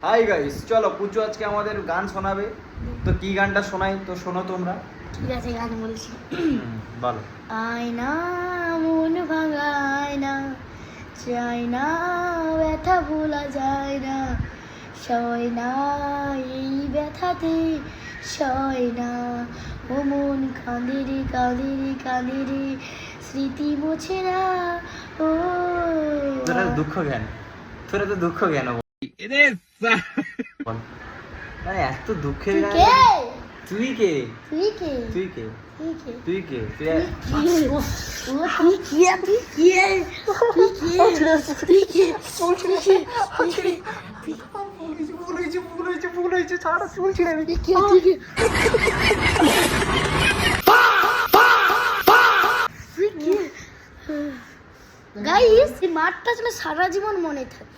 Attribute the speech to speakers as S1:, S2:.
S1: Hi guys, চলো পুচু আজকে আমাদের গান শোনাবে। তো কি গানটা শোনাই তো শোনো তোমরা।
S2: ঠিক আছে, গান বলছি।
S1: বলো।
S2: আয়না মন ভাঙা আয়না, চাই না ব্যথা ভোলা যায় না, সয় না এই ব্যথাতে, সয় না ও মন কাঁদে রে কাঁদে রে কাঁদে রে, স্মৃতি মোছে না ও।
S1: তোরা দুঃখ জ্ঞান, তোরা তো দুঃখ জ্ঞান এত দুঃখের গান। তুই কে?
S2: তুই কে?
S1: তুই কে?
S2: তুই কে?
S1: তুই কে? তুই
S2: গাইস, এই মাঠটা যেন সারা জীবন মনে থাকে।